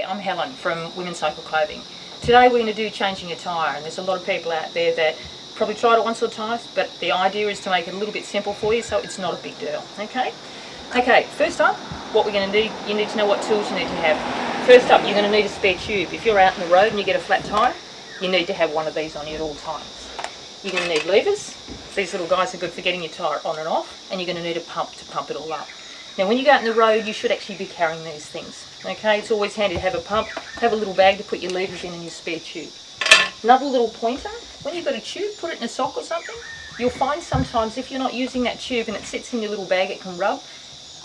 I'm Helen from Women's Cycle Clothing. Today we're going to do changing a tyre, and there's a lot of people out there that probably tried it once or twice, but the idea is to make it a little bit simple for you so it's not a big deal, okay? Okay, first up, what we're going to do, you need to know what tools you need to have. First up, you're going to need a spare tube. If you're out in the road and you get a flat tyre, you need to have one of these on you at all times. You're going to need levers. These little guys are good for getting your tyre on and off, and you're going to need a pump to pump it all up. Now when you go out on the road, you should actually be carrying these things. Okay, it's always handy to have a pump, have a little bag to put your levers in and your spare tube. Another little pointer, when you've got a tube, put it in a sock or something. You'll find sometimes if you're not using that tube and it sits in your little bag, it can rub.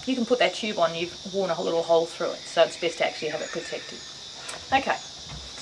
You can put that tube on, you've worn a little hole through it, so it's best to actually have it protected. Okay,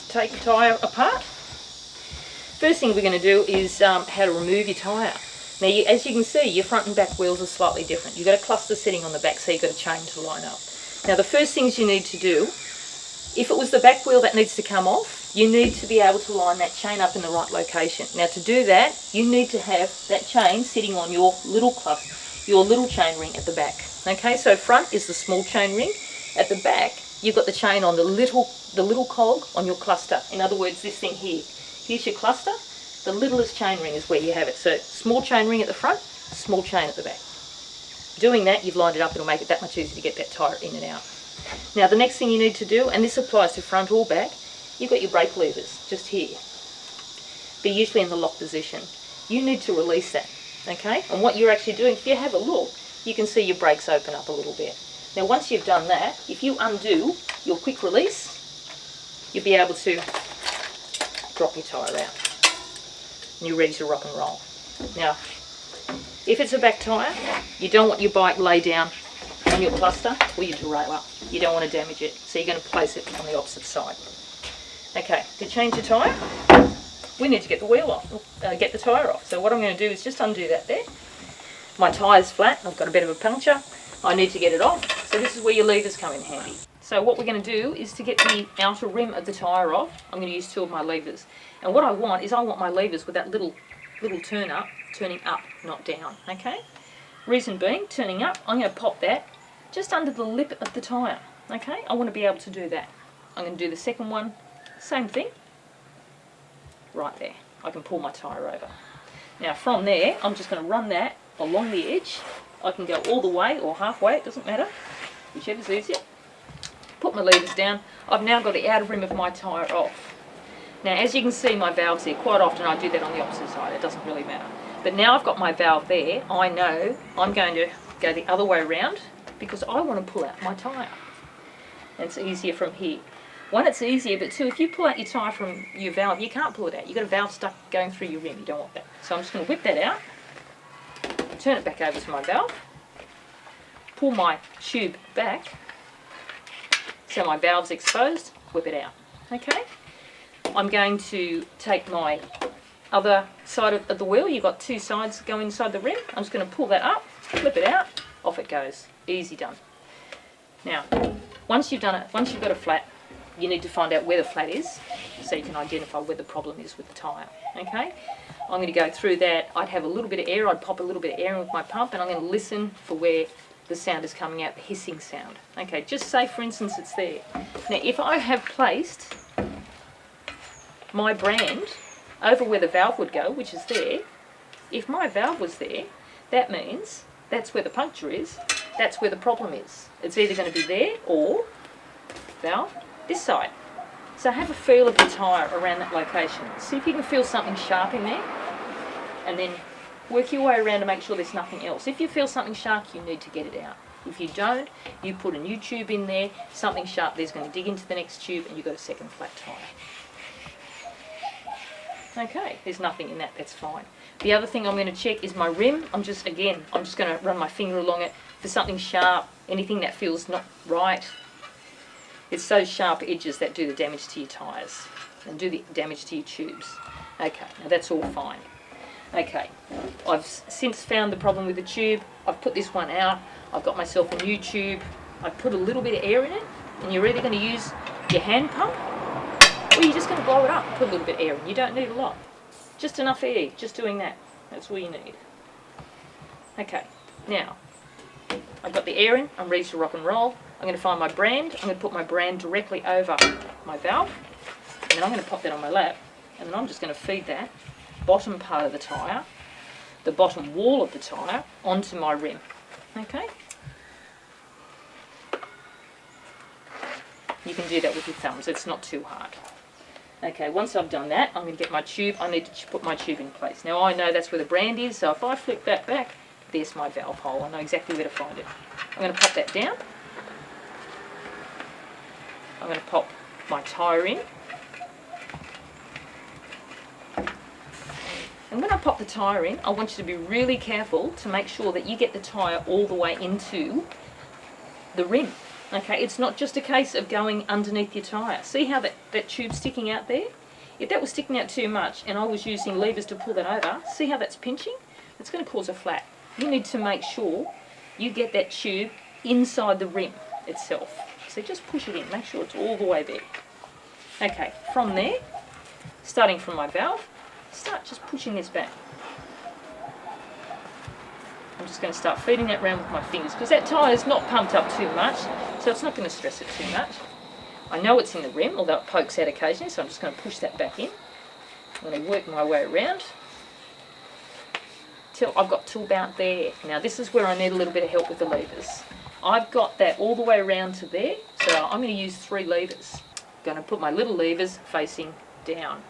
take the tyre apart. First thing we're going to do is how to remove your tyre. Now, as you can see, your front and back wheels are slightly different. You've got a cluster sitting on the back, so you've got a chain to line up. Now, the first things you need to do, if it was the back wheel that needs to come off, you need to be able to line that chain up in the right location. Now, to do that, you need to have that chain sitting on your little cluster, your little chain ring at the back. Okay, so front is the small chain ring. At the back, you've got the chain on the little cog on your cluster. In other words, this thing here. Here's your cluster. The littlest chain ring is where you have it. So small chain ring at the front, small chain at the back. Doing that, you've lined it up, it'll make it that much easier to get that tyre in and out. Now the next thing you need to do, and this applies to front or back, you've got your brake levers just here. They're usually in the lock position. You need to release that, okay? And what you're actually doing, if you have a look, you can see your brakes open up a little bit. Now once you've done that, if you undo your quick release, you'll be able to drop your tyre out. And you're ready to rock and roll. Now, if it's a back tyre, you don't want your bike lay down on your cluster or your derailleur. You don't want to damage it, so you're going to place it on the opposite side. Okay, to change the tyre, we need to get the wheel off, get the tyre off. So what I'm going to do is just undo that there. My tyre's flat, I've got a bit of a puncture. I need to get it off, so this is where your levers come in handy. So what we're going to do is to get the outer rim of the tyre off, I'm going to use two of my levers. And what I want is my levers with that little turning up, not down, okay? Reason being, turning up, I'm going to pop that just under the lip of the tyre, okay? I want to be able to do that. I'm going to do the second one, same thing, right there. I can pull my tyre over. Now from there, I'm just going to run that along the edge. I can go all the way or halfway, it doesn't matter, whichever's easier. Put my levers down. I've now got the outer rim of my tyre off. Now as you can see my valves here, quite often I do that on the opposite side, it doesn't really matter. But now I've got my valve there, I know I'm going to go the other way around because I want to pull out my tyre. And it's easier from here. One, it's easier, but two, if you pull out your tyre from your valve, you can't pull it out. You've got a valve stuck going through your rim, you don't want that. So I'm just going to whip that out, turn it back over to my valve, pull my tube back, so my valve's exposed, whip it out, okay? I'm going to take my other side of the wheel, you've got two sides go inside the rim, I'm just going to pull that up, flip it out, off it goes, easy done. Now, once you've done it, once you've got a flat, you need to find out where the flat is, so you can identify where the problem is with the tyre, okay? I'm going to go through that, I'd have a little bit of air, I'd pop a little bit of air in with my pump, and I'm going to listen for where the sound is coming out, the hissing sound. Okay, just say for instance it's there. Now if I have placed my brand over where the valve would go, which is there, if my valve was there, that means that's where the puncture is, that's where the problem is. It's either going to be there or valve this side. So have a feel of the tyre around that location. See if you can feel something sharp in there, and then work your way around to make sure there's nothing else. If you feel something sharp, you need to get it out. If you don't, you put a new tube in there, something sharp there's going to dig into the next tube and you've got a second flat tyre. Okay, there's nothing in that, that's fine. The other thing I'm going to check is my rim. I'm just going to run my finger along it for something sharp, anything that feels not right. It's those sharp edges that do the damage to your tyres and do the damage to your tubes. Okay, now that's all fine. Okay, I've since found the problem with the tube. I've put this one out. I've got myself a new tube. I put a little bit of air in it, and you're either going to use your hand pump or you're just going to blow it up and put a little bit of air in. You don't need a lot. Just enough air, just doing that. That's all you need. Okay, now I've got the air in, I'm ready to rock and roll. I'm going to find my brand. I'm going to put my brand directly over my valve, and then I'm going to pop that on my lap, and then I'm just going to feed that bottom part of the tyre, the bottom wall of the tyre, onto my rim. Okay? You can do that with your thumbs, it's not too hard. Okay, once I've done that, I'm going to get my tube. I need to put my tube in place. Now I know that's where the brand is, so if I flip that back, there's my valve hole. I know exactly where to find it. I'm going to pop that down. I'm going to pop my tyre in. And when I pop the tyre in, I want you to be really careful to make sure that you get the tyre all the way into the rim. Okay, it's not just a case of going underneath your tyre. See how that tube's sticking out there? If that was sticking out too much and I was using levers to pull that over, see how that's pinching? It's going to cause a flat. You need to make sure you get that tube inside the rim itself. So just push it in, make sure it's all the way there. Okay, from there, starting from my valve, start just pushing this back. I'm just going to start feeding that round with my fingers because that tyre is not pumped up too much, so it's not going to stress it too much. I know it's in the rim, although it pokes out occasionally, so I'm just going to push that back in. I'm going to work my way around till I've got to about there. Now this is where I need a little bit of help with the levers. I've got that all the way around to there, so I'm going to use 3 levers. I'm going to put my little levers facing down.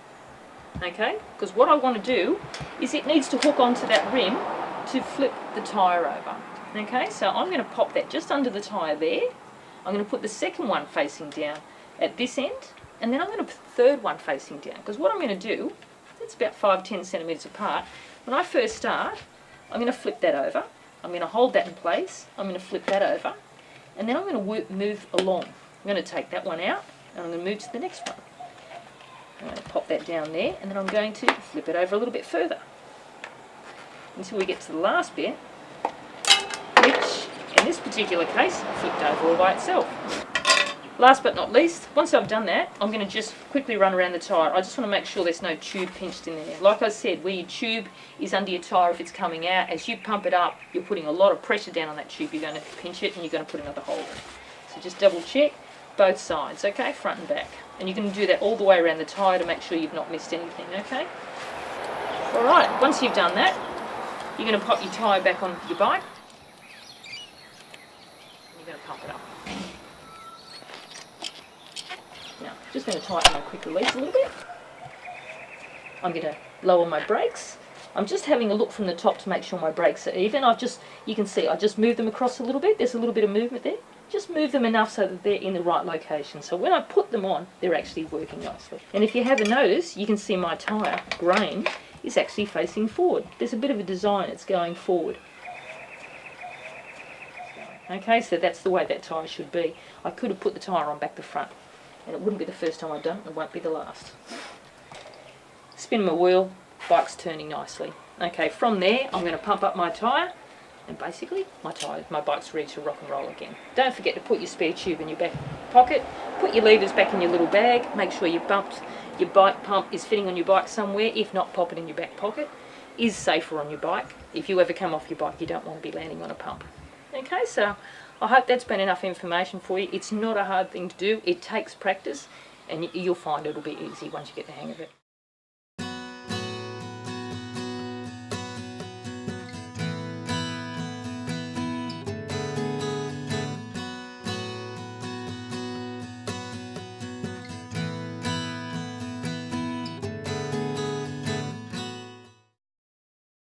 Okay, because what I want to do is it needs to hook onto that rim to flip the tyre over. Okay, so I'm going to pop that just under the tyre there. I'm going to put the second one facing down at this end, and then I'm going to put the third one facing down, because what I'm going to do, it's about 5-10 centimetres apart. When I first start, I'm going to flip that over. I'm going to hold that in place. I'm going to flip that over, and then I'm going to move along. I'm going to take that one out, and I'm going to move to the next one. I'm going to pop that down there, and then I'm going to flip it over a little bit further until we get to the last bit, which in this particular case flipped over all by itself. Last but not least, once I've done that, I'm going to just quickly run around the tyre. I just want to make sure there's no tube pinched in there. Like I said, where your tube is under your tyre, if it's coming out, as you pump it up, you're putting a lot of pressure down on that tube. You're going to pinch it and you're going to put another hole in. So just double check both sides, okay, front and back. And you're going to do that all the way around the tyre to make sure you've not missed anything, okay? Alright, once you've done that, you're going to pop your tyre back on your bike. And you're going to pump it up. Now, just going to tighten my quick release a little bit. I'm going to lower my brakes. I'm just having a look from the top to make sure my brakes are even. You can see I just moved them across a little bit. There's a little bit of movement there. Just move them enough so that they're in the right location. So when I put them on, they're actually working nicely. And if you haven't noticed, you can see my tyre grain is actually facing forward. There's a bit of a design, it's going forward. Okay, so that's the way that tyre should be. I could have put the tyre on back to front, and it wouldn't be the first time I've done it, it won't be the last. Spin my wheel, bike's turning nicely. Okay, from there I'm going to pump up my tyre, and basically my bike's ready to rock and roll again. Don't forget to put your spare tube in your back pocket, put your levers back in your little bag, make sure your bike pump is fitting on your bike somewhere. If not, pop it in your back pocket. Is safer on your bike. If you ever come off your bike, you don't want to be landing on a pump. Okay, so I hope that's been enough information for you. It's not a hard thing to do. It takes practice, and you'll find it'll be easy once you get the hang of it.